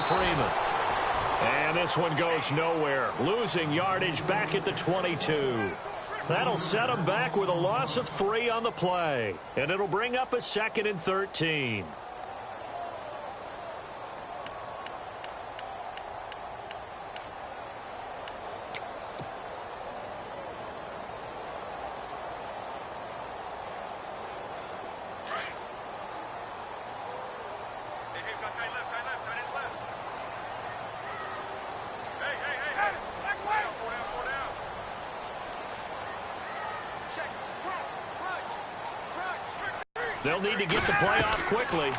Freeman. And this one goes nowhere. Losing yardage back at the 22. That'll set them back with a loss of 3 on the play. And it'll bring up a 2nd and 13. They'll need to get the play off quickly.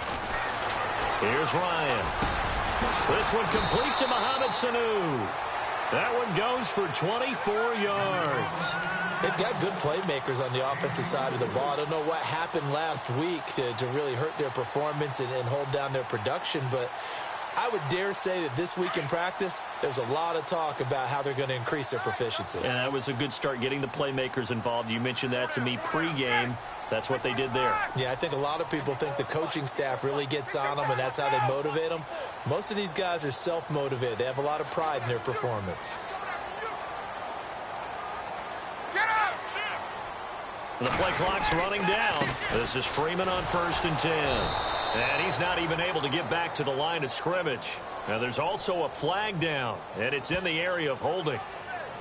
Here's Ryan. This one complete to Mohamed Sanu. That one goes for 24 yards. They've got good playmakers on the offensive side of the ball. I don't know what happened last week to really hurt their performance and hold down their production, but I would dare say that this week in practice, there's a lot of talk about how they're going to increase their proficiency. And that was a good start, getting the playmakers involved. You mentioned that to me pregame. That's what they did there. Yeah, I think a lot of people think the coaching staff really gets on them, and that's how they motivate them. Most of these guys are self-motivated. They have a lot of pride in their performance. The play clock's running down. This is Freeman on 1st and 10. And he's not even able to get back to the line of scrimmage. Now, there's also a flag down, and it's in the area of holding.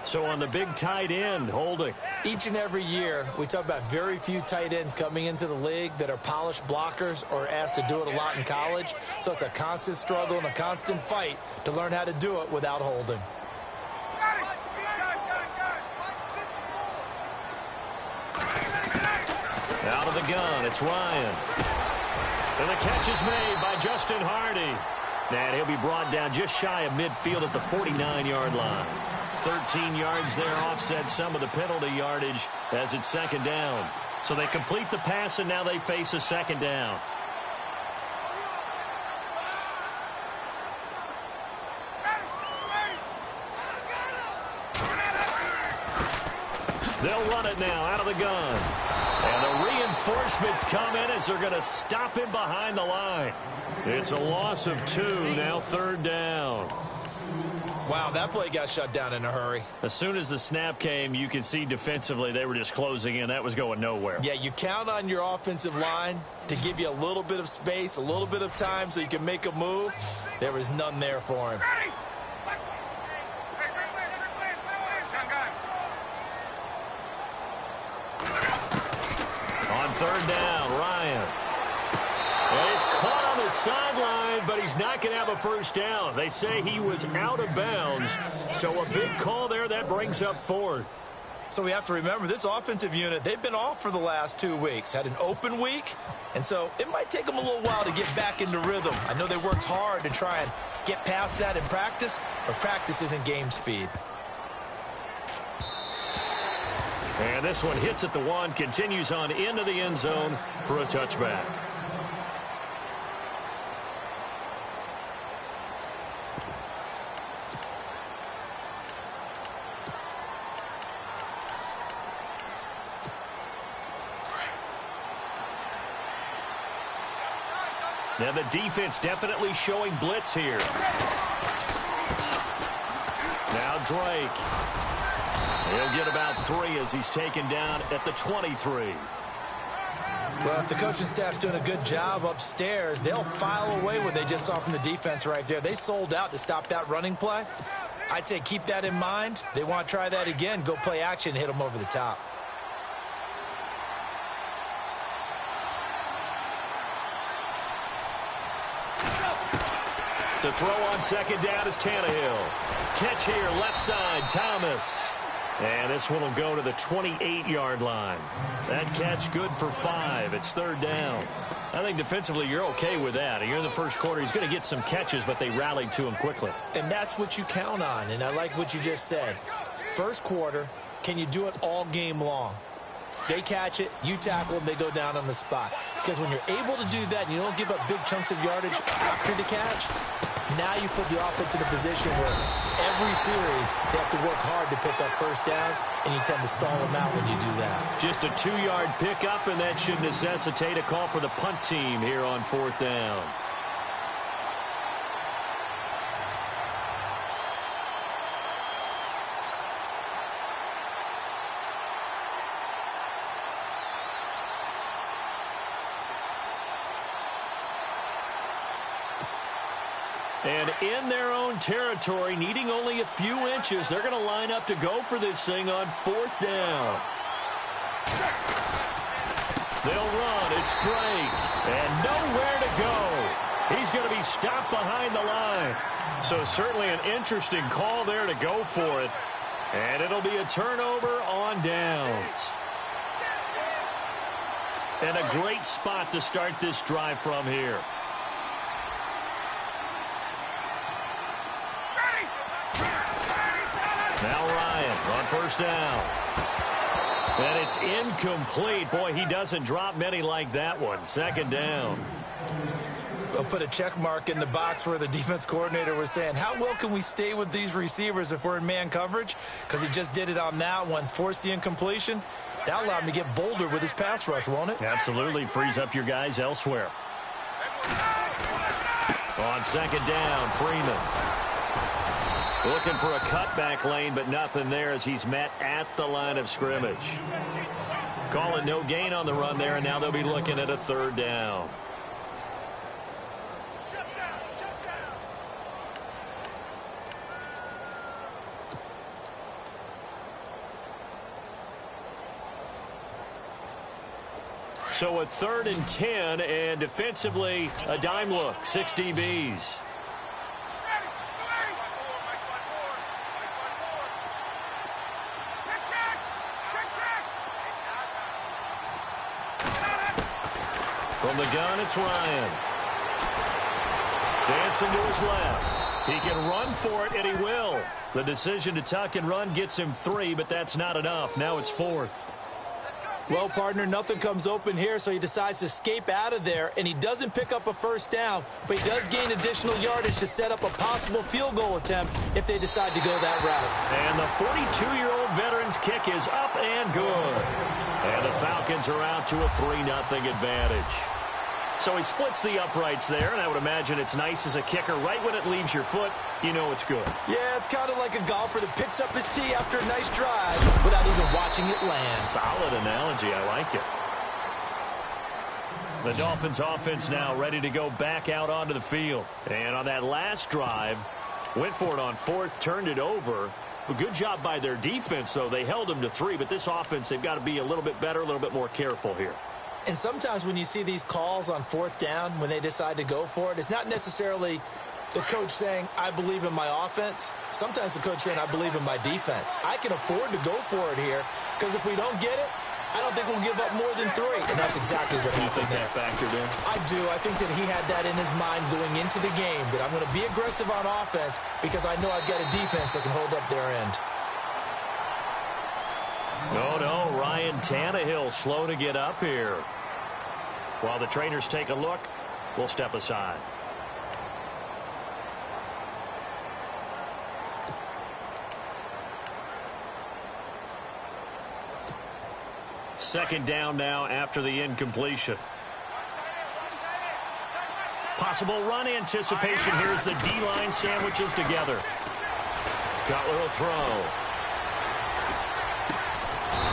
So on the big tight end, holding. Each and every year, we talk about very few tight ends coming into the league that are polished blockers or asked to do it a lot in college. So it's a constant struggle and a constant fight to learn how to do it without holding. Out of the gun, it's Ryan. And the catch is made by Justin Hardy. And he'll be brought down just shy of midfield at the 49-yard line. 13 yards there, offset some of the penalty yardage as it's 2nd down. So they complete the pass, and now they face a 2nd down. They'll run it now out of the gun. And the reinforcements come in as they're going to stop him behind the line. It's a loss of 2, now 3rd down. Wow, that play got shut down in a hurry. As soon as the snap came, you could see defensively they were just closing in. That was going nowhere. Yeah, you count on your offensive line to give you a little bit of space, a little bit of time so you can make a move. There was none there for him. On 3rd down, Ryan. Well, he's caught on the sideline, but he's not going to have a 1st down. They say he was out of bounds, so a big call there that brings up 4th. So we have to remember this offensive unit, they've been off for the last 2 weeks, had an open week, and so it might take them a little while to get back into rhythm. I know they worked hard to try and get past that in practice, but practice isn't game speed. And this one hits at the 1, continues on into the end zone for a touchback. Now the defense definitely showing blitz here. Now Drake. He'll get about 3 as he's taken down at the 23. Well, if the coaching staff's doing a good job upstairs, they'll file away what they just saw from the defense right there. They sold out to stop that running play. I'd say keep that in mind. They want to try that again, go play action, hit them over the top. To throw on 2nd down is Tannehill. Catch here, left side, Thomas. And this one will go to the 28-yard line. That catch good for 5. It's 3rd down. I think defensively you're okay with that. You're in the 1st quarter. He's going to get some catches, but they rallied to him quickly. And that's what you count on, and I like what you just said. 1st quarter, can you do it all game long? They catch it, you tackle them, they go down on the spot. Because when you're able to do that and you don't give up big chunks of yardage after the catch, now you put the offense in a position where every series they have to work hard to pick up 1st downs, and you tend to stall them out when you do that. Just a 2-yard pickup, and that should necessitate a call for the punt team here on 4th down. And in their own territory, needing only a few inches, they're going to line up to go for this thing on 4th down. They'll run. It's Drake. And nowhere to go. He's going to be stopped behind the line. So certainly an interesting call there to go for it. And it'll be a turnover on downs. And a great spot to start this drive from here. Now Ryan on 1st down. And it's incomplete. Boy, he doesn't drop many like that one. 2nd down. They'll put a check mark in the box where the defense coordinator was saying, how well can we stay with these receivers if we're in man coverage? Because he just did it on that one, forced the incompletion. That'll allow him to get bolder with his pass rush, won't it? Absolutely. Frees up your guys elsewhere. On 2nd down, Freeman. Looking for a cutback lane, but nothing there as he's met at the line of scrimmage. Calling no gain on the run there, and now they'll be looking at a 3rd down. So a 3rd and 10, and defensively, a dime look, 6 DBs. From the gun, it's Ryan. Dancing to his left. He can run for it, and he will. The decision to tuck and run gets him 3, but that's not enough. Now it's 4th. Well, partner, nothing comes open here, so he decides to escape out of there, and he doesn't pick up a 1st down, but he does gain additional yardage to set up a possible field goal attempt if they decide to go that route. And the 42-year-old veteran's kick is up and good. And the Falcons are out to a 3-0 advantage. So he splits the uprights there, and I would imagine it's nice as a kicker. Right when it leaves your foot, you know it's good. Yeah, it's kind of like a golfer that picks up his tee after a nice drive without even watching it land. Solid analogy. I like it. The Dolphins offense now ready to go back out onto the field. And on that last drive, went for it on 4th, turned it over. A good job by their defense, though. They held them to 3, but this offense, they've got to be a little bit better, a little bit more careful here. And sometimes when you see these calls on 4th down, when they decide to go for it, it's not necessarily the coach saying, I believe in my offense. Sometimes the coach saying, I believe in my defense. I can afford to go for it here because if we don't get it, I don't think we'll give up more than 3. And that's exactly what happened there. You think that factored in? I do. I think that he had that in his mind going into the game, that I'm going to be aggressive on offense because I know I've got a defense that can hold up their end. No, Ryan Tannehill slow to get up here. While the trainers take a look, we'll step aside. Second down now after the incompletion. Possible run anticipation. Here's the D-line sandwiches together. Cutler will throw.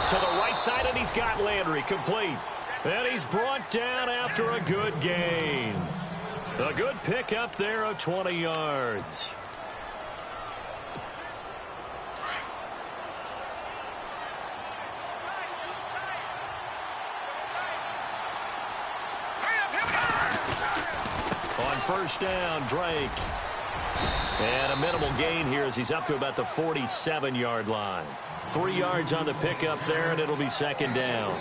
To the right side, and he's got Landry complete. And he's brought down after a good gain. A good pickup there of 20 yards. On 1st down, Drake. And a minimal gain here as he's up to about the 47-yard line. 3 yards on the pickup there, and it'll be 2nd down.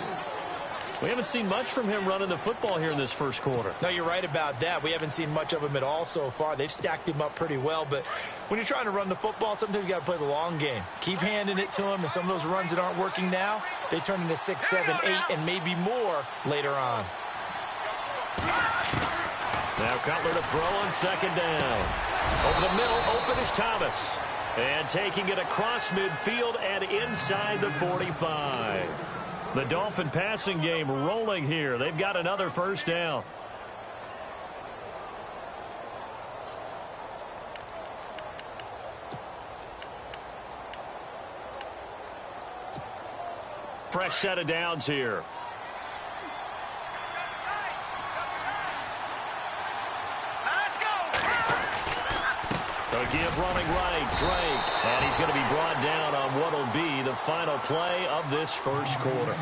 We haven't seen much from him running the football here in this first quarter. No, you're right about that. We haven't seen much of him at all so far. They've stacked him up pretty well, but when you're trying to run the football, sometimes you got to play the long game. Keep handing it to him, and some of those runs that aren't working now, they turn into 6, 7, 8, and maybe more later on. Now Cutler to throw on 2nd down. Over the middle, open is Thomas. And taking it across midfield and inside the 45. The Dolphin passing game rolling here. They've got another 1st down. Fresh set of downs here. Again, running right, Drake. And he's going to be brought down on what will be the final play of this first quarter.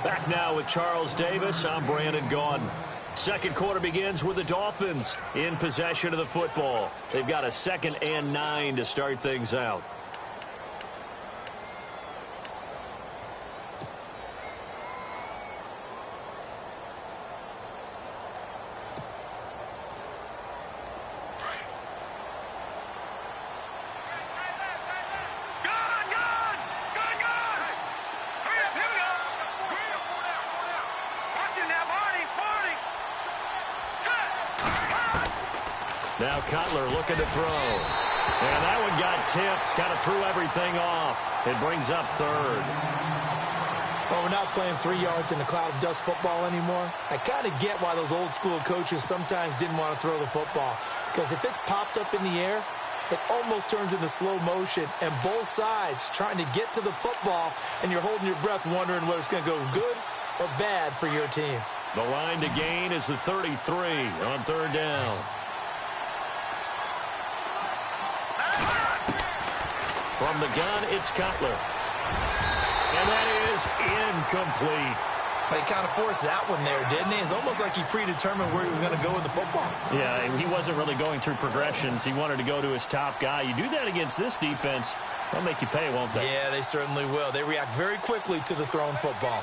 Back now with Charles Davis, I'm Brandon Gaudin. Second quarter begins with the Dolphins in possession of the football. They've got a 2nd and 9 to start things out. Now Cutler looking to throw. And that one got tipped. Kind of threw everything off. It brings up 3rd. Well, we're not playing 3 yards in a cloud of dust football anymore. I kind of get why those old school coaches sometimes didn't want to throw the football. Because if it's popped up in the air, it almost turns into slow motion. And both sides trying to get to the football, and you're holding your breath wondering whether it's going to go good or bad for your team. The line to gain is the 33 on 3rd down. From the gun, it's Cutler. And that is incomplete. He kind of forced that one there, didn't he? It's almost like he predetermined where he was going to go with the football. Yeah, he wasn't really going through progressions. He wanted to go to his top guy. You do that against this defense, they'll make you pay, won't they? Yeah, they certainly will. They react very quickly to the thrown football.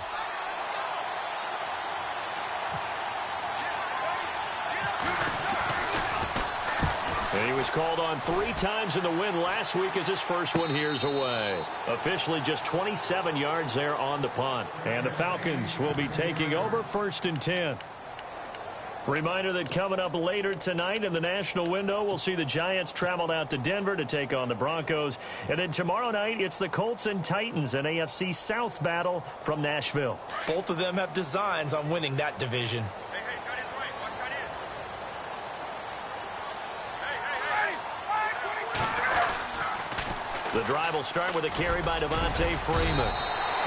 And he was called on 3 times in the win last week as his first one here's away. Officially just 27 yards there on the punt. And the Falcons will be taking over 1st and 10. Reminder that coming up later tonight in the national window, we'll see the Giants travel out to Denver to take on the Broncos. And then tomorrow night, it's the Colts and Titans, an AFC South battle from Nashville. Both of them have designs on winning that division. The drive will start with a carry by Devontae Freeman.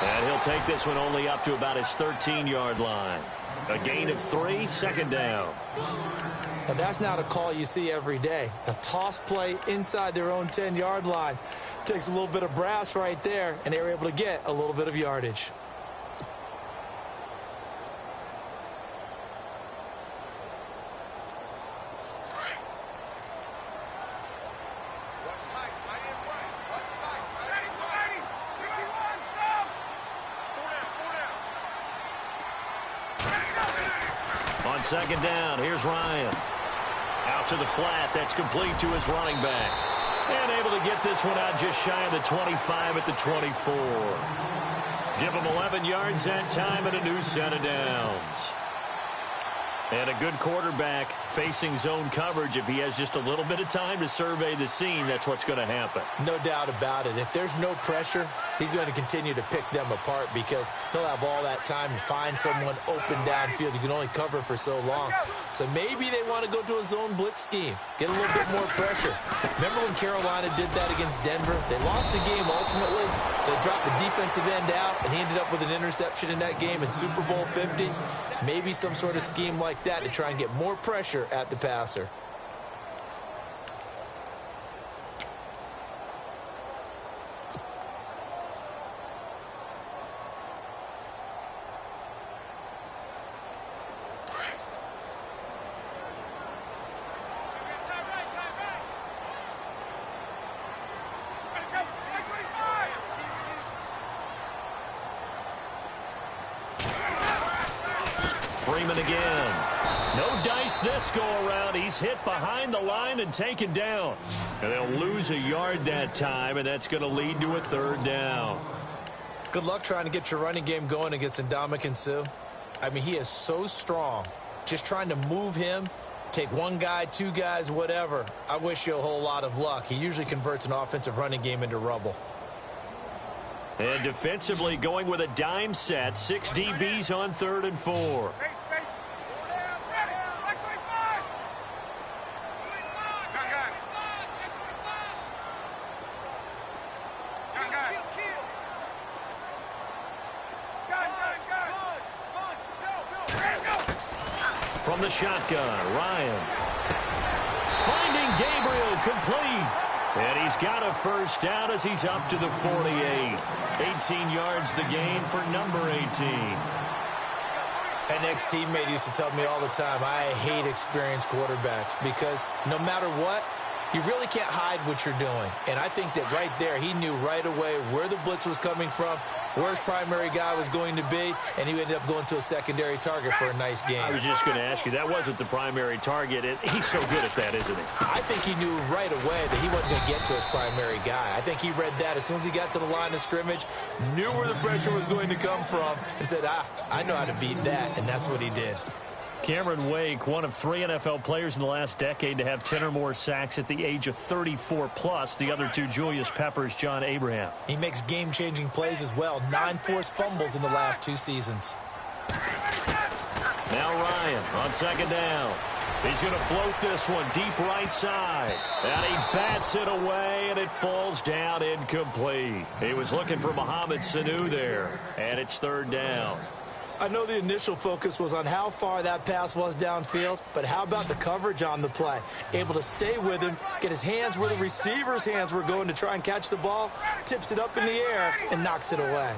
And he'll take this one only up to about his 13-yard line. A gain of 3, 2nd down. And that's not a call you see every day. A toss play inside their own 10-yard line. Takes a little bit of brass right there, and they're able to get a little bit of yardage. On 2nd down, here's Ryan. Out to the flat, that's complete to his running back. And able to get this one out just shy of the 25 at the 24. Give him 11 yards that time and a new set of downs. And a good quarterback facing zone coverage. If he has just a little bit of time to survey the scene, that's what's going to happen. No doubt about it. If there's no pressure, he's going to continue to pick them apart because he'll have all that time to find someone open downfield. You can only cover for so long. So maybe they want to go to a zone blitz scheme, get a little bit more pressure. Remember when Carolina did that against Denver? They lost the game ultimately. They dropped the defensive end out, and he ended up with an interception in that game in Super Bowl 50. Maybe some sort of scheme like that to try and get more pressure at the passer. Freeman again. No dice this go-around. He's hit behind the line and taken down. And they'll lose a yard that time, and that's going to lead to a 3rd down. Good luck trying to get your running game going against Ndamukong Suh. I mean, he is so strong. Just trying to move him, take one guy, 2 guys, whatever. I wish you a whole lot of luck. He usually converts an offensive running game into rubble. And defensively going with a dime set. 6 DBs on 3rd and 4. From the shotgun, Ryan. Finding Gabriel complete. And he's got a first down as he's up to the 48. 18 yards the gain for number 18. An ex-teammate used to tell me all the time, I hate experienced quarterbacks because no matter what, you really can't hide what you're doing. And I think that right there, he knew right away where the blitz was coming from, where his primary guy was going to be, and he ended up going to a secondary target for a nice game. I was just going to ask you, that wasn't the primary target. He's so good at that, isn't he? I think he knew right away that he wasn't going to get to his primary guy. I think he read that as soon as he got to the line of scrimmage, knew where the pressure was going to come from, and said, I know how to beat that, and that's what he did. Cameron Wake, one of 3 NFL players in the last decade to have 10 or more sacks at the age of 34+. The other 2, Julius Peppers, John Abraham. He makes game-changing plays as well. 9 forced fumbles in the last 2 seasons. Now Ryan on second down. He's going to float this one deep right side. And he bats it away, and it falls down incomplete. He was looking for Mohamed Sanu there, and it's third down. I know the initial focus was on how far that pass was downfield, but how about the coverage on the play? Able to stay with him, get his hands where the receiver's hands were going to try and catch the ball, tips it up in the air, and knocks it away.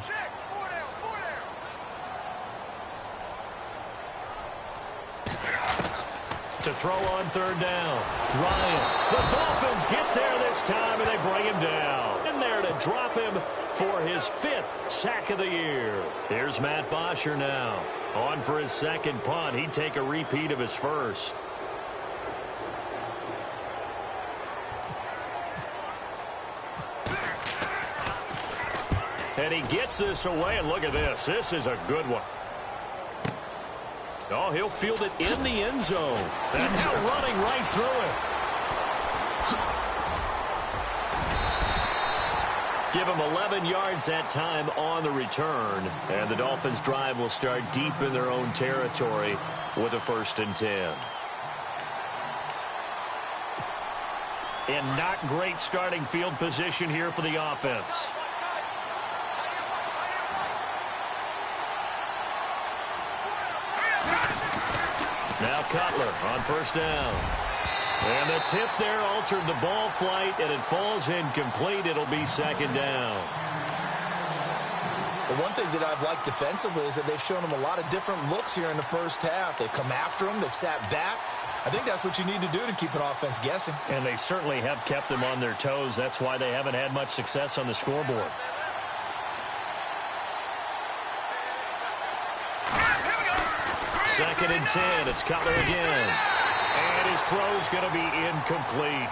To throw on third down. Ryan. The Dolphins get there this time, and they bring him down. In there to drop him for his 5th sack of the year. Here's Matt Bosher now. On for his second punt. He'd take a repeat of his first. And he gets this away, and look at this. This is a good one. Oh, he'll field it in the end zone. And now running right through it. Give him 11 yards that time on the return. And the Dolphins' drive will start deep in their own territory with a 1st and 10. And not great starting field position here for the offense. Now Cutler on first down. And the tip there altered the ball flight, and it falls incomplete. It'll be second down. The one thing that I've liked defensively is that they've shown him a lot of different looks here in the first half. They've come after him. They've sat back. I think that's what you need to do to keep an offense guessing. And they certainly have kept them on their toes. That's why they haven't had much success on the scoreboard. Second and 10. It's Cutler again. And his throw's going to be incomplete.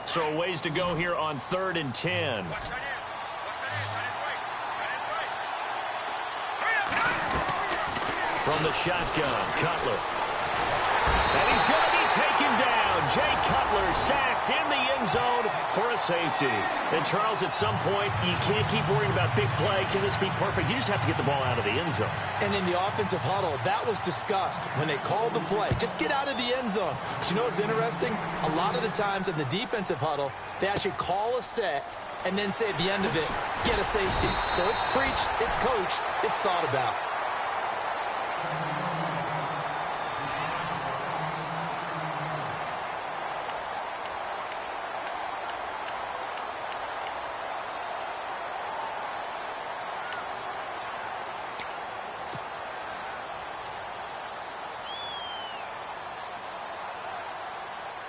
So a ways to go here on 3rd and 10. From the shotgun, Cutler. And he's going to be taken down. Jay Cutler sacked in the end zone for a safety. And, Charles, at some point, you can't keep worrying about big play. Can this be perfect? You just have to get the ball out of the end zone. And in the offensive huddle, that was discussed when they called the play. Just get out of the end zone. But you know what's interesting? A lot of the times in the defensive huddle, they actually call a set and then say at the end of it, get a safety. So it's preached, it's coached, it's thought about.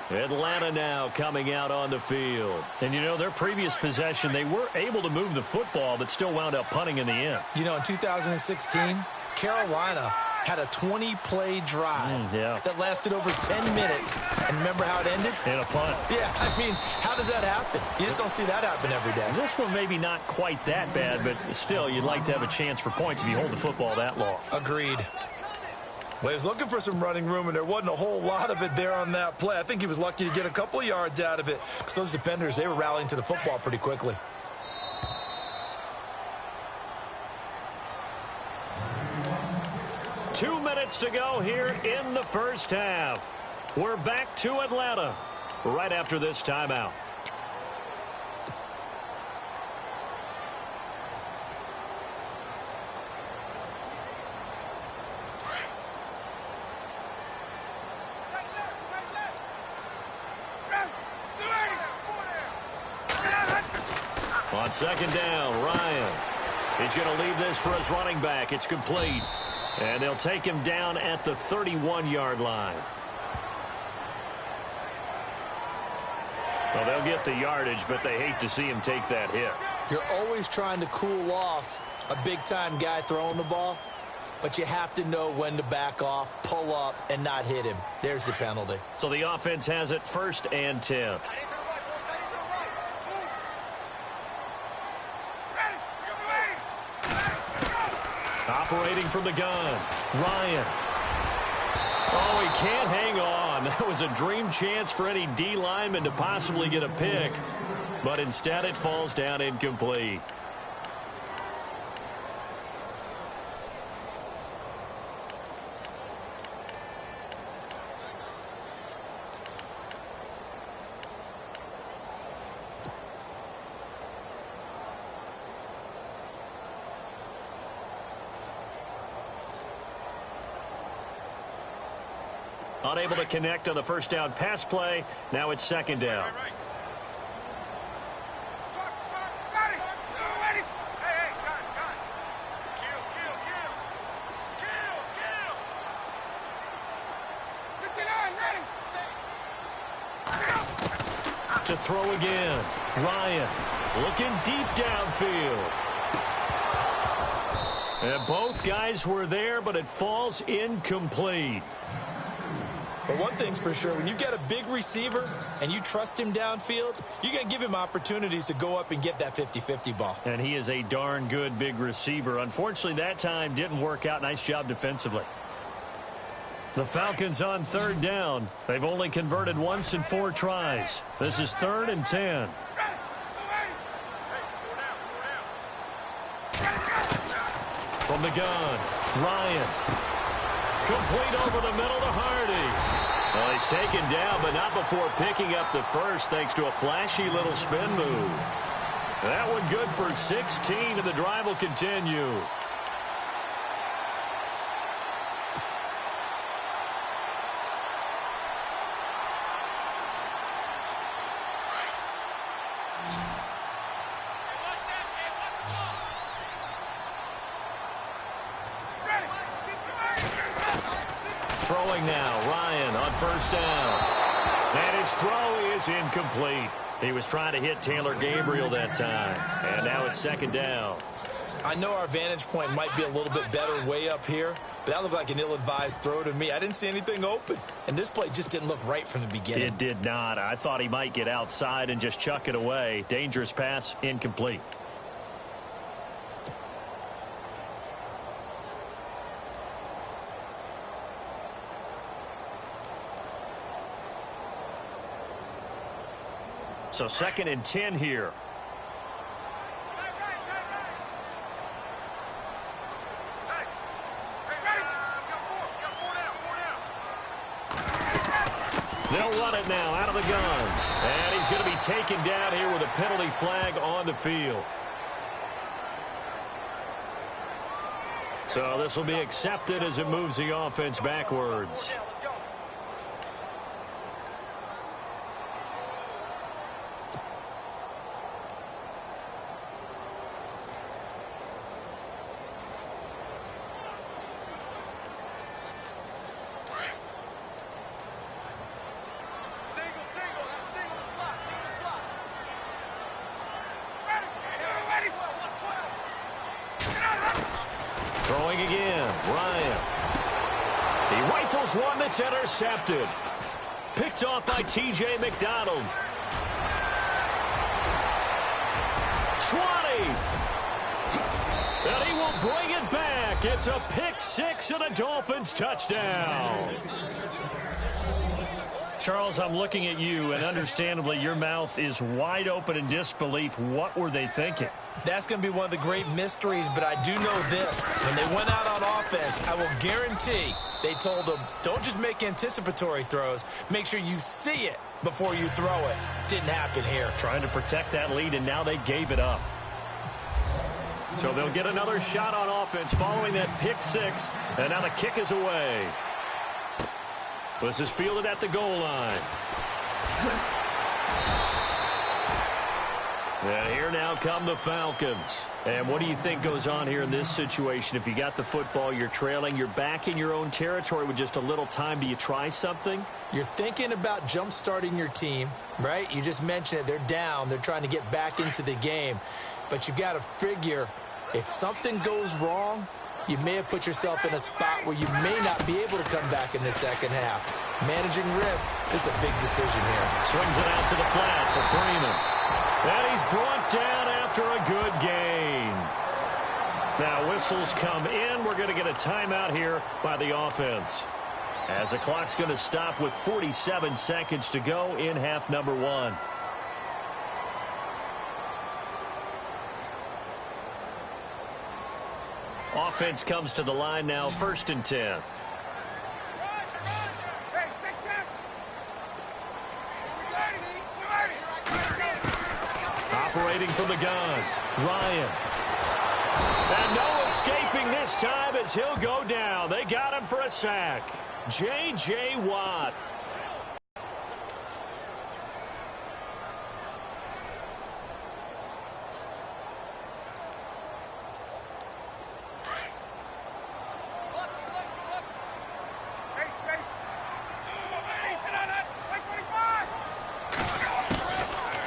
Atlanta now coming out on the field. And, you know, their previous possession, they were able to move the football, but still wound up punting in the end. You know, in 2016, Carolina had a 20-play drive that lasted over 10 minutes. And remember how it ended? In a punt. Yeah, I mean, how does that happen? You just don't see that happen every day. This one maybe not quite that bad, but still, you'd like to have a chance for points if you hold the football that long. Agreed. Well, he was looking for some running room, and there wasn't a whole lot of it there on that play. I think he was lucky to get a couple of yards out of it. Because those defenders, they were rallying to the football pretty quickly. Two minutes to go here in the first half. We're back to Atlanta right after this timeout. On second down, Ryan. He's going to leave this for his running back. It's complete. And they'll take him down at the 31-yard line. Well, they'll get the yardage, but they hate to see him take that hit. You're always trying to cool off a big-time guy throwing the ball, but you have to know when to back off, pull up, and not hit him. There's the penalty. So the offense has it 1st and 10. Operating from the gun, Ryan. Oh, he can't hang on. That was a dream chance for any D lineman to possibly get a pick, but instead it falls down incomplete. Unable to connect on the first down pass play. Now it's second down. To throw again. Ryan looking deep downfield. And both guys were there, but it falls incomplete. But one thing's for sure, when you get a big receiver and you trust him downfield, you're going to give him opportunities to go up and get that 50-50 ball. And he is a darn good big receiver. Unfortunately, that time didn't work out. Nice job defensively. The Falcons on 3rd down. They've only converted once in 4 tries. This is 3rd and 10. From the gun, Ryan. Complete over the middle to Hardy. Well, he's taken down, but not before picking up the first, thanks to a flashy little spin move. That one good for 16, and the drive will continue. Throwing now, Ryan on first down. And his throw is incomplete. He was trying to hit Taylor Gabriel that time. And now it's second down. I know our vantage point might be a little bit better way up here, but that looked like an ill-advised throw to me. I didn't see anything open. And this play just didn't look right from the beginning. It did not. I thought he might get outside and just chuck it away. Dangerous pass, incomplete. So 2nd and 10 here. They'll run it now out of the gun. And he's going to be taken down here with a penalty flag on the field. So this will be accepted as it moves the offense backwards. Throwing again, Ryan. He rifles one that's intercepted. Picked off by T.J. McDonald. 20. And he will bring it back. It's a pick six and a Dolphins touchdown. Charles, I'm looking at you, and understandably, your mouth is wide open in disbelief. What were they thinking? That's going to be one of the great mysteries, but I do know this. When they went out on offense, I will guarantee they told them, don't just make anticipatory throws. Make sure you see it before you throw it. Didn't happen here. Trying to protect that lead, and now they gave it up. So they'll get another shot on offense following that pick six, and now the kick is away. This is fielded at the goal line. And here now come the Falcons. And what do you think goes on here in this situation? If you got the football, you're trailing, you're back in your own territory with just a little time. Do you try something? You're thinking about jump-starting your team, right? You just mentioned it. They're down. They're trying to get back into the game. But you've got to figure if something goes wrong, you may have put yourself in a spot where you may not be able to come back in the second half. Managing risk is a big decision here. Swings it out to the flat for Freeman. And he's brought down after a good gain. Now whistles come in. We're going to get a timeout here by the offense, as the clock's going to stop with 47 seconds to go in half number one. Offense comes to the line now, 1st and 10. Operating from the gun, Ryan. And no escaping this time as he'll go down. They got him for a sack. J.J. Watt.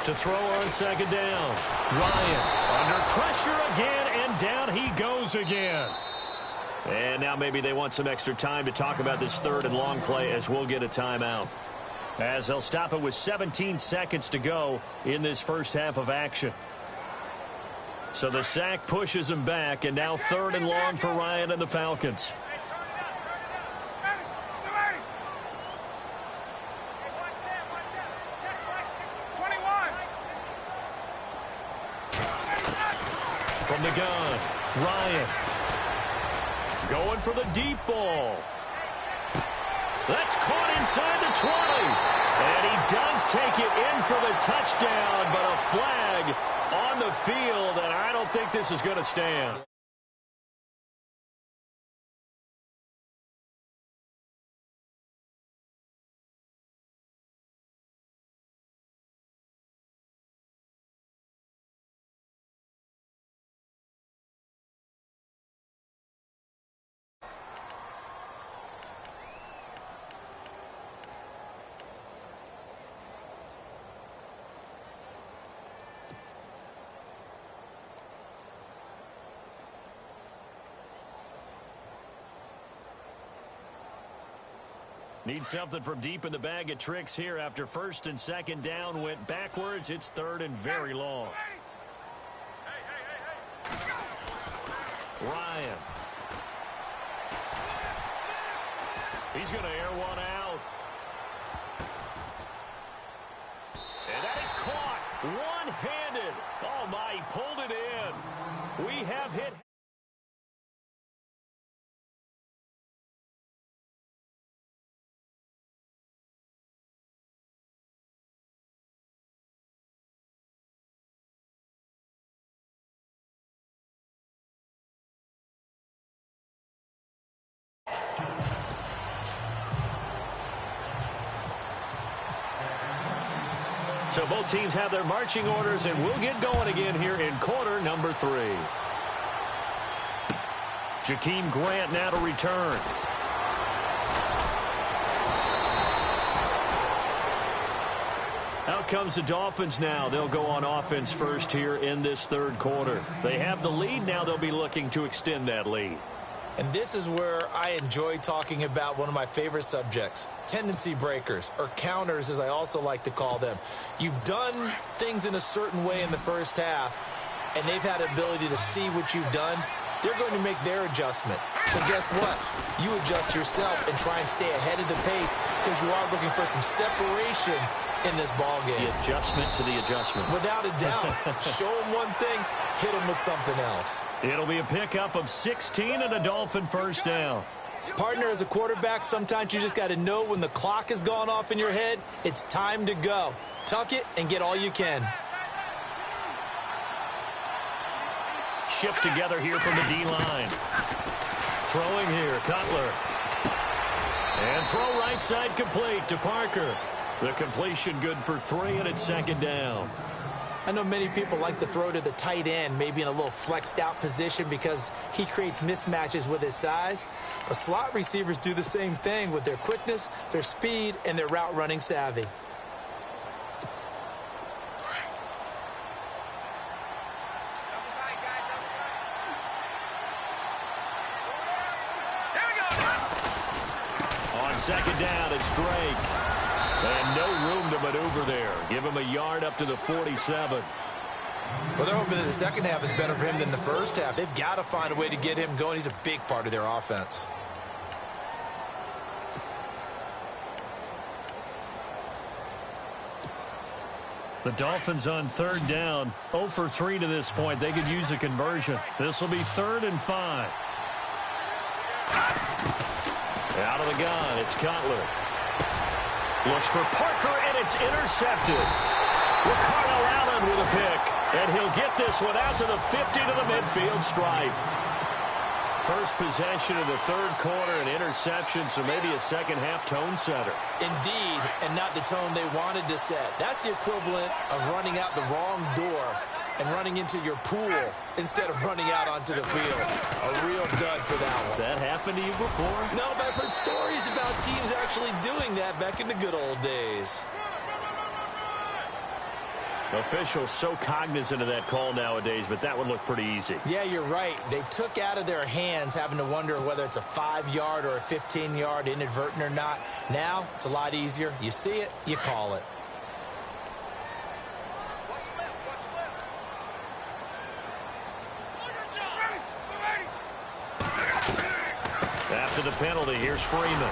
To throw on 2nd down. Ryan under pressure again, and down he goes again. And now maybe they want some extra time to talk about this 3rd and long play, as we'll get a timeout, as they'll stop it with 17 seconds to go in this first half of action. So the sack pushes him back, and now 3rd and long for Ryan and the Falcons. From the gun, Ryan going for the deep ball. That's caught inside the 20. And he does take it in for the touchdown, but a flag on the field, and I don't think this is going to stand. Need something from deep in the bag of tricks here after 1st and 2nd down went backwards. It's 3rd and very long. Ryan. He's going to air one out. And that is caught one-handed. Oh, my, he pulled it in. We have hit. So both teams have their marching orders, and we'll get going again here in quarter number 3. Jakeem Grant now to return. Out comes the Dolphins now. They'll go on offense first here in this 3rd quarter. They have the lead. Now they'll be looking to extend that lead. And this is where I enjoy talking about one of my favorite subjects, tendency breakers, or counters as I also like to call them. You've done things in a certain way in the first half, and they've had the ability to see what you've done. They're going to make their adjustments. So guess what? You adjust yourself and try and stay ahead of the pace, because you are looking for some separation in this ball game. The adjustment to the adjustment. Without a doubt. Show them one thing, hit them with something else. It'll be a pickup of 16 and a Dolphin 1st down. Partner, as a quarterback, sometimes you just got to know when the clock has gone off in your head, it's time to go. Tuck it and get all you can. Shift together here from the D-line. Throwing here, Cutler. And throw right side complete to Parker. The completion good for 3, and it's 2nd down. I know many people like to throw to the tight end, maybe in a little flexed out position because he creates mismatches with his size. But slot receivers do the same thing with their quickness, their speed, and their route running savvy. On second down, it's Drake. And no room to maneuver there. Give him a yard up to the 47. Well, they're hoping that the second half is better for him than the first half. They've got to find a way to get him going. He's a big part of their offense. The Dolphins on third down. 0 for 3 to this point. They could use a conversion. This will be 3rd and 5. Out of the gun, it's Cutler. Looks for Parker, and it's intercepted. Ricardo Allen with a pick. And he'll get this one out to the 50 to the midfield stripe. First possession of the third quarter, an interception, so maybe a second-half tone setter. Indeed, and not the tone they wanted to set. That's the equivalent of running out the wrong door and running into your pool instead of running out onto the field. A real dud for that one. Has that happened to you before? No, but I've heard stories about teams actually doing that back in the good old days. Officials so cognizant of that call nowadays, but that would look pretty easy. Yeah, you're right. They took out of their hands having to wonder whether it's a 5-yard or a 15-yard inadvertent or not. Now, it's a lot easier. You see it, you call it. After the penalty, here's Freeman.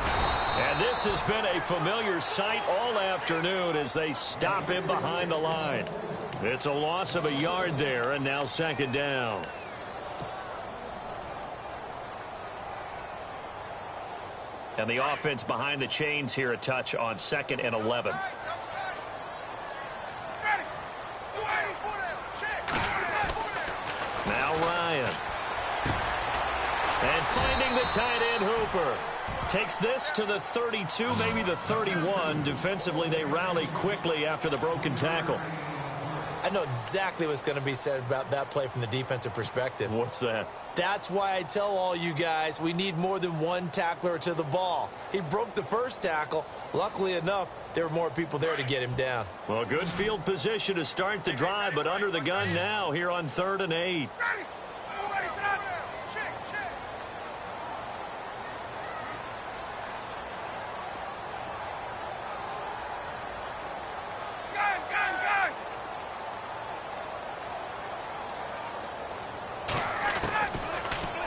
And this has been a familiar sight all afternoon as they stop him behind the line. It's a loss of a yard there, and now second down. And the offense behind the chains here a touch on 2nd and 11. Now Ryan. And finding the tight end Hooper. Takes this to the 32, maybe the 31. Defensively, they rally quickly after the broken tackle. I know exactly what's going to be said about that play from the defensive perspective. What's that? That's why I tell all you guys we need more than one tackler to the ball. He broke the first tackle. Luckily enough, there were more people there to get him down. Well, good field position to start the drive, but under the gun now here on 3rd and 8.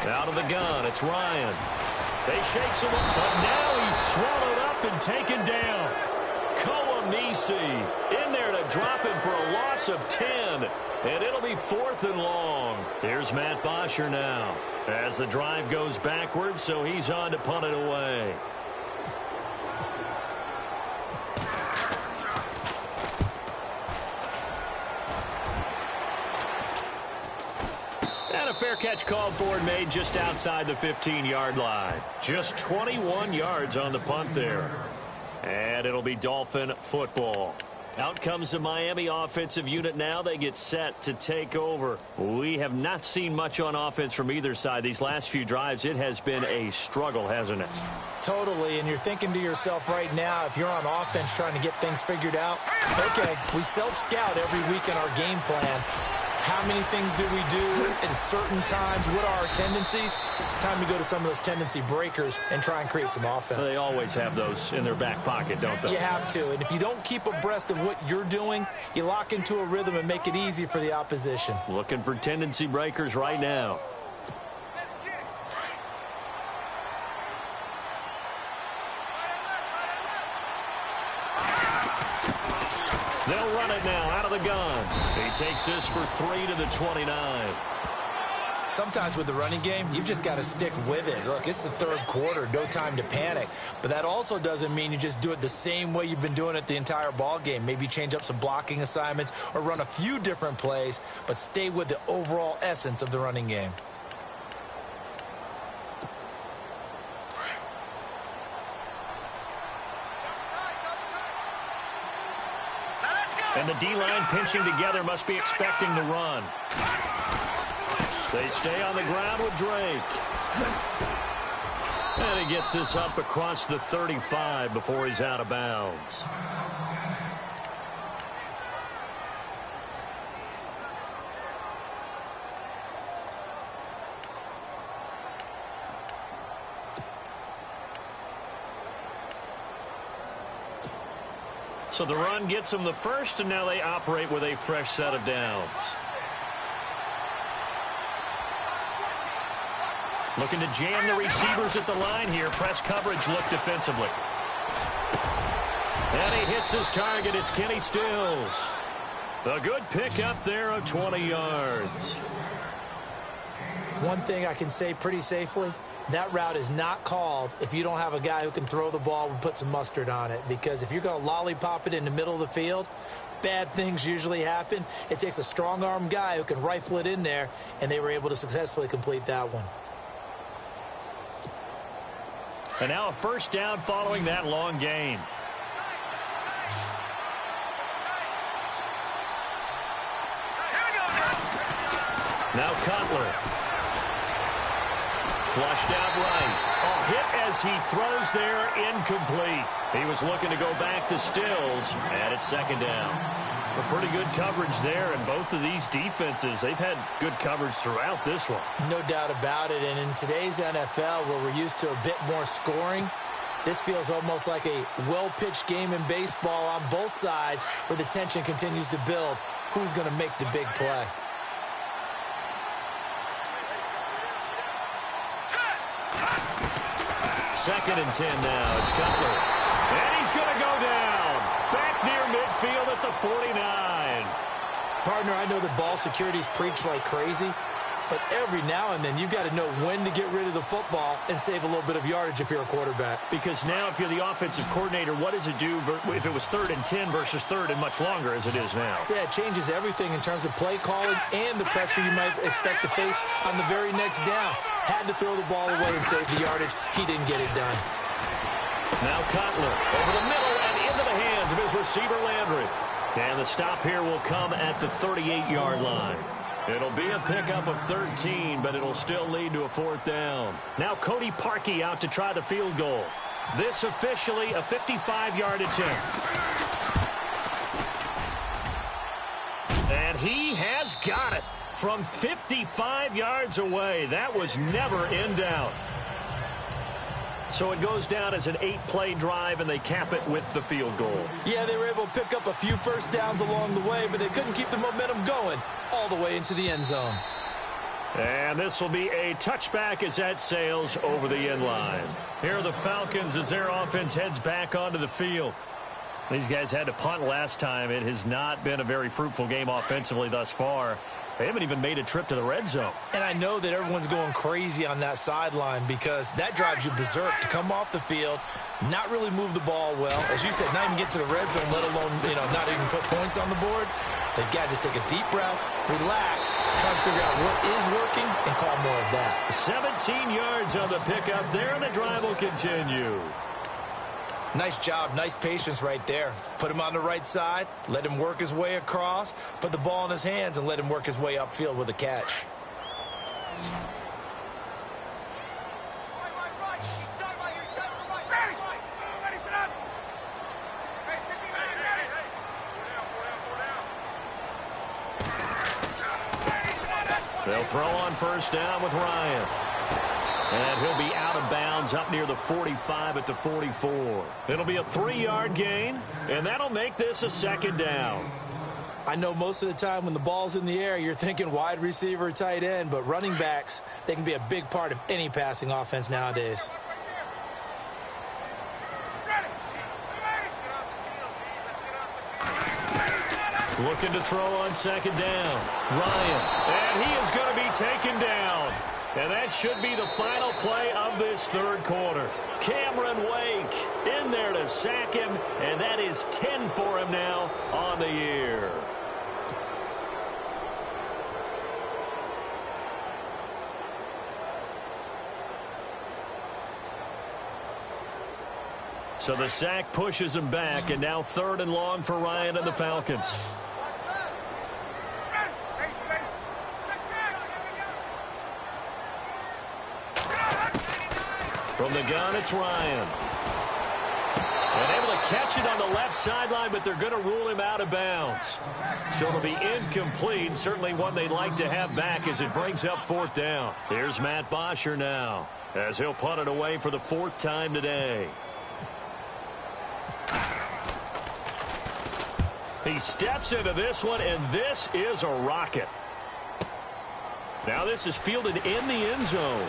Out of the gun, it's Ryan. They shakes him up, but now he's swallowed up and taken down. Koamisi in there to drop him for a loss of 10, and it'll be 4th and long. Here's Matt Bosher now as the drive goes backwards, so he's on to punt it away. And a fair catch called for and made just outside the 15-yard line. Just 21 yards on the punt there. And it'll be Dolphin football. Out comes the Miami offensive unit now. They get set to take over. We have not seen much on offense from either side. These last few drives, it has been a struggle, hasn't it? Totally, and you're thinking to yourself right now, if you're on offense trying to get things figured out, okay, we self-scout every week in our game plan. How many things do we do at certain times? What are our tendencies? Time to go to some of those tendency breakers and try and create some offense. They always have those in their back pocket, don't they? You have to. And if you don't keep abreast of what you're doing, you lock into a rhythm and make it easy for the opposition. Looking for tendency breakers right now. They'll run it now out of the gun. He takes this for 3 to the 29. Sometimes with the running game, you've just got to stick with it. Look, it's the third quarter, no time to panic. But that also doesn't mean you just do it the same way you've been doing it the entire ball game. Maybe change up some blocking assignments or run a few different plays, but stay with the overall essence of the running game. Now let's go! And the D-line pinching together must be expecting the run. They stay on the ground with Drake. And he gets this up across the 35 before he's out of bounds. So the run gets them the first, and now they operate with a fresh set of downs. Looking to jam the receivers at the line here. Press coverage look defensively. And he hits his target. It's Kenny Stills. A good pickup there of 20 yards. One thing I can say pretty safely, that route is not called if you don't have a guy who can throw the ball and put some mustard on it. Because if you're going to lollipop it in the middle of the field, bad things usually happen. It takes a strong-arm guy who can rifle it in there, and they were able to successfully complete that one. And now a first down following that long gain. Now Cutler. Flushed out right. Oh, hit as he throws there, incomplete. He was looking to go back to Stills, and it's second down. A pretty good coverage there, and both of these defenses, they've had good coverage throughout this one. No doubt about it, and in today's NFL, where we're used to a bit more scoring, this feels almost like a well-pitched game in baseball on both sides, where the tension continues to build. Who's going to make the big play? Second and 10 now. It's Cutler. And he's going to go down. Back near midfield at the 49. Partner, I know that ball security's preached like crazy, but every now and then you've got to know when to get rid of the football and save a little bit of yardage if you're a quarterback. Because now if you're the offensive coordinator, what does it do if it was 3rd and 10 versus 3rd and much longer as it is now? Yeah, it changes everything in terms of play calling and the pressure you might expect to face on the very next down. Had to throw the ball away and save the yardage. He didn't get it done. Now Cutler over the middle and into the hands of his receiver Landry. And the stop here will come at the 38-yard line. It'll be a pickup of 13, but it'll still lead to a 4th down. Now Cody Parkey out to try the field goal. This officially a 55-yard attempt. And he has got it from 55 yards away. That was never in doubt. So it goes down as an 8-play drive, and they cap it with the field goal. Yeah, they were able to pick up a few first downs along the way, but they couldn't keep the momentum going all the way into the end zone. And this will be a touchback as that sails over the end line. Here are the Falcons as their offense heads back onto the field. These guys had to punt last time. It has not been a very fruitful game offensively thus far. They haven't even made a trip to the red zone. And I know that everyone's going crazy on that sideline because that drives you berserk to come off the field, not really move the ball well. As you said, not even get to the red zone, let alone, not even put points on the board. They've got to just take a deep breath, relax, try to figure out what is working, and call more of that. 17 yards on the pickup there, and the drive will continue. Nice job, nice patience right there. Put him on the right side, let him work his way across, put the ball in his hands, and let him work his way upfield with a catch. They'll throw on first down with Ryan. And he'll be out of bounds up near the 45 at the 44. It'll be a 3-yard gain, and that'll make this a second down. I know most of the time when the ball's in the air, you're thinking wide receiver, tight end, but running backs, they can be a big part of any passing offense nowadays. Looking to throw on second down. Ryan, and he is going to be taken down. And that should be the final play of this third quarter. Cameron Wake in there to sack him, and that is 10 for him now on the year. So the sack pushes him back, and now 3rd and long for Ryan and the Falcons. From the gun, it's Ryan. And able to catch it on the left sideline, but they're going to rule him out of bounds. So it'll be incomplete, certainly one they'd like to have back as it brings up 4th down. Here's Matt Bosher now, as he'll punt it away for the 4th time today. He steps into this one, and this is a rocket. Now this is fielded in the end zone.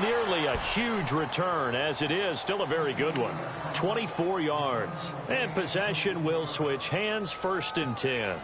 Nearly a huge return, as it is still a very good one. 24 yards. And possession will switch hands, 1st and 10.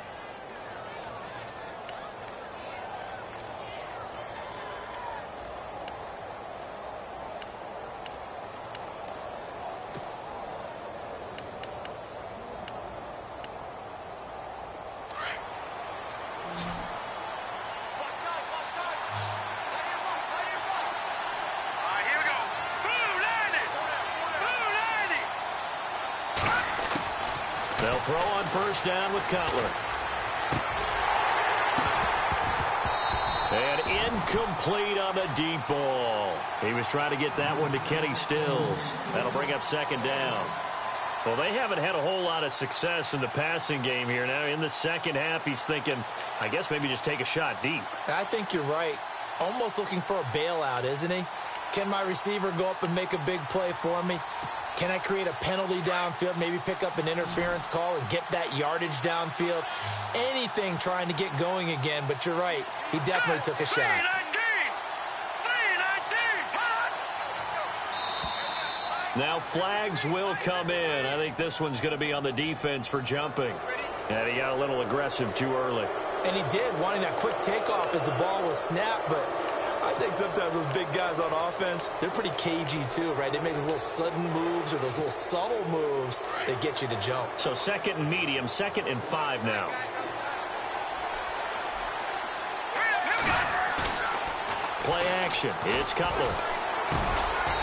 They'll throw on 1st down with Cutler. And incomplete on the deep ball. He was trying to get that one to Kenny Stills. That'll bring up 2nd down. Well, they haven't had a whole lot of success in the passing game here. Now, in the second half, he's thinking, I guess maybe just take a shot deep. I think you're right. Almost looking for a bailout, isn't he? Can my receiver go up and make a big play for me? Can I create a penalty downfield, maybe pick up an interference call and get that yardage downfield? Anything trying to get going again, but you're right. He definitely took a shot. Now flags will come in. I think this one's going to be on the defense for jumping. And he got a little aggressive too early. And he did, wanting that quick takeoff as the ball was snapped, but I think sometimes those big guys on offense, they're pretty cagey too, right? They make those little sudden moves or those little subtle moves that get you to jump. So 2nd and medium, 2nd and 5 now. Play action. It's Cutler.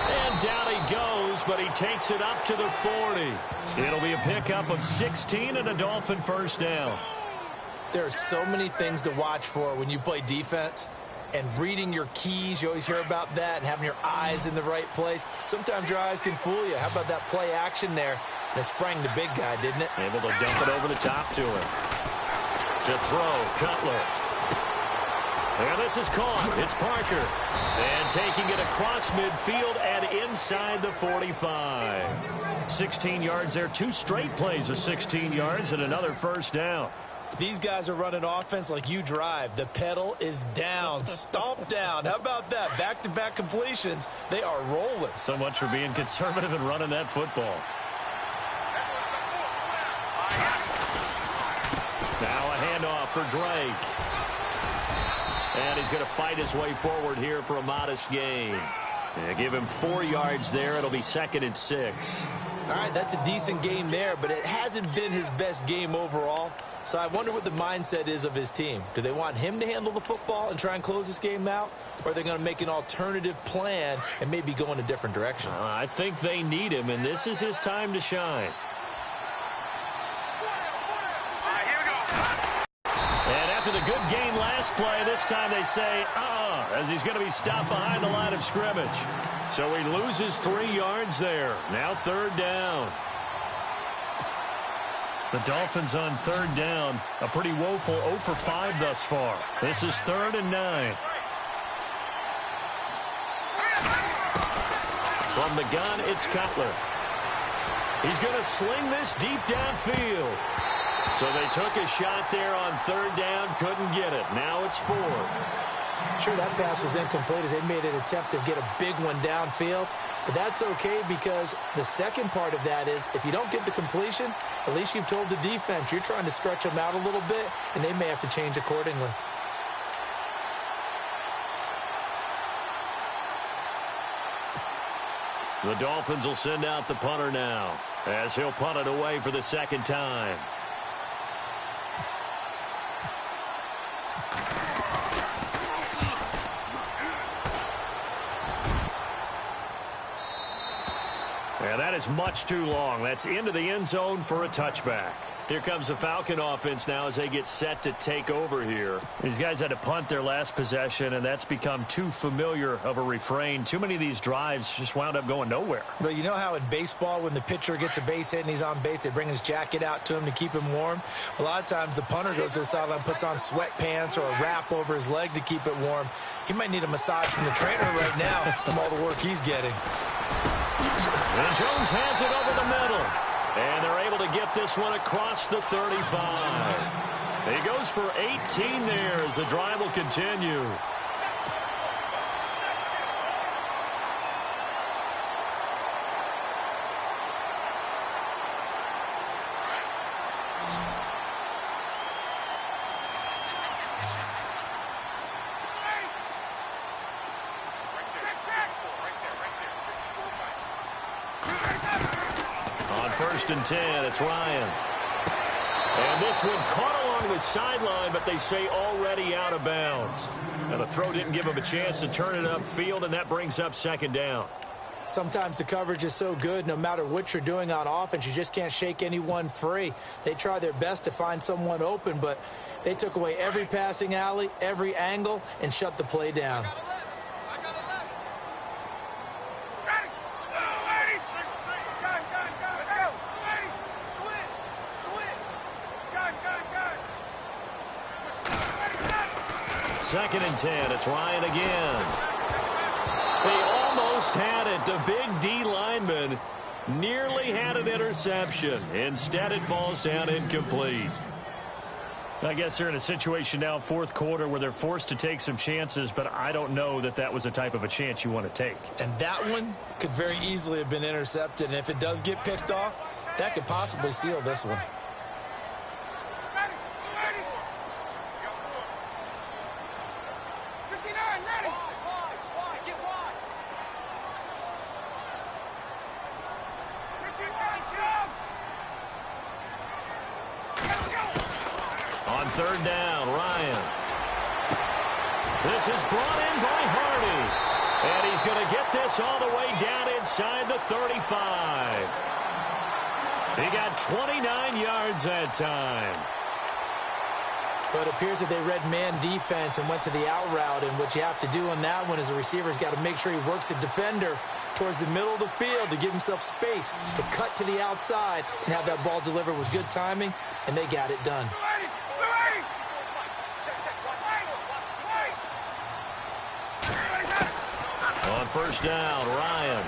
And down he goes, but he takes it up to the 40. It'll be a pickup of 16 and a Dolphin 1st down. There are so many things to watch for when you play defense. And reading your keys, you always hear about that, and having your eyes in the right place. Sometimes your eyes can fool you. How about that play action there? And it sprang the big guy, didn't it? Able to dump it over the top to him. To throw, Cutler. And this is caught. It's Parker. And taking it across midfield and inside the 45. 16 yards there. 2 straight plays of 16 yards and another 1st down. These guys are running offense like you drive. The pedal is down, stomp down. How about that? Back-to-back completions. They are rolling. So much for being conservative and running that football. Now a handoff for Drake. And he's going to fight his way forward here for a modest gain. Yeah, give him 4 yards there. It'll be 2nd and 6. All right, that's a decent game there, but it hasn't been his best game overall. So I wonder what the mindset is of his team. Do they want him to handle the football and try and close this game out? Or are they going to make an alternative plan and maybe go in a different direction? I think they need him, and this is his time to shine. And after the good game last play, this time they say, as he's going to be stopped behind the line of scrimmage. So he loses 3 yards there. Now 3rd down. The Dolphins on 3rd down. A pretty woeful 0 for 5 thus far. This is 3rd and 9. From the gun, it's Cutler. He's going to sling this deep downfield. So they took a shot there on 3rd down, couldn't get it. Now it's 4th. Sure, that pass was incomplete as they made an attempt to get a big one downfield. But that's okay because the second part of that is if you don't get the completion, at least you've told the defense you're trying to stretch them out a little bit, and they may have to change accordingly. The Dolphins will send out the punter now as he'll punt it away for the 2nd time. Yeah, that is much too long. That's into the end zone for a touchback. Here comes the Falcon offense now as they get set to take over here. These guys had to punt their last possession, and that's become too familiar of a refrain. Too many of these drives just wound up going nowhere. But you know how in baseball, when the pitcher gets a base hit and he's on base, they bring his jacket out to him to keep him warm? A lot of times the punter goes to the sideline, puts on sweatpants or a wrap over his leg to keep it warm. He might need a massage from the trainer right now from all the work he's getting. And Jones has it over the middle. And they're able to get this one across the 35. He goes for 18 there as the drive will continue. First and 10, it's Ryan. And this one caught along the sideline, but they say already out of bounds. Now the throw didn't give him a chance to turn it upfield, and that brings up second down. Sometimes the coverage is so good, no matter what you're doing on offense, you just can't shake anyone free. They try their best to find someone open, but they took away every passing alley, every angle, and shut the play down. Second and 10, it's Ryan again. They almost had it. The big D lineman nearly had an interception. Instead, it falls down incomplete. I guess they're in a situation now, fourth quarter, where they're forced to take some chances, but I don't know that that was the type of a chance you want to take. And that one could very easily have been intercepted, and if it does get picked off, that could possibly seal this one. On third down, Ryan. This is brought in by Hardy. And he's going to get this all the way down inside the 35. He got 29 yards that time. But it appears that they read man defense and went to the out route. And what you have to do on that one is a receiver's got to make sure he works the defender towards the middle of the field to give himself space to cut to the outside and have that ball delivered with good timing, and they got it done. On first down, Ryan.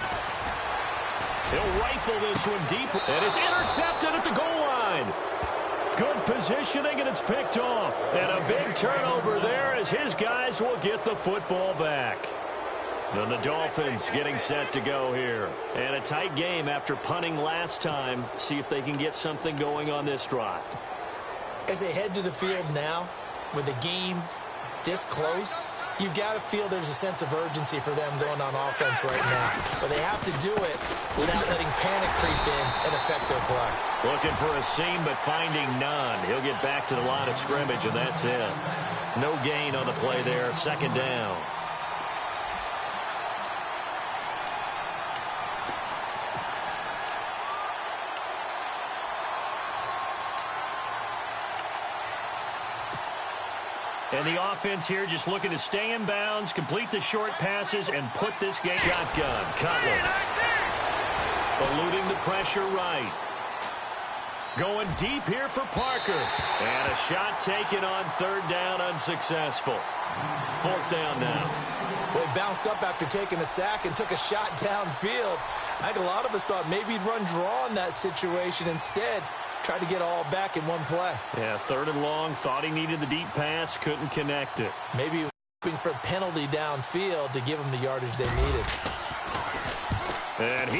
He'll rifle this one deep, and it's intercepted at the goal line. Good positioning, and it's picked off. And a big turnover there as his guys will get the football back. And the Dolphins getting set to go here. And a tight game after punting last time. See if they can get something going on this drive. As they head to the field now, with the game this close, you've got to feel there's a sense of urgency for them going on offense right now. But they have to do it without letting panic creep in and affect their play. Looking for a seam, but finding none. He'll get back to the line of scrimmage, and that's it. No gain on the play there. Second down. And the offense here just looking to stay in bounds, complete the short passes, and put this game. Shotgun, Cutler. Eluding the pressure right. Going deep here for Parker. And a shot taken on third down, unsuccessful. Fourth down now. Well, he bounced up after taking a sack and took a shot downfield. I think a lot of us thought maybe he'd run draw in that situation. Instead, tried to get all back in one play. Yeah, third and long. Thought he needed the deep pass. Couldn't connect it. Maybe he was hoping for a penalty downfield to give him the yardage they needed. And he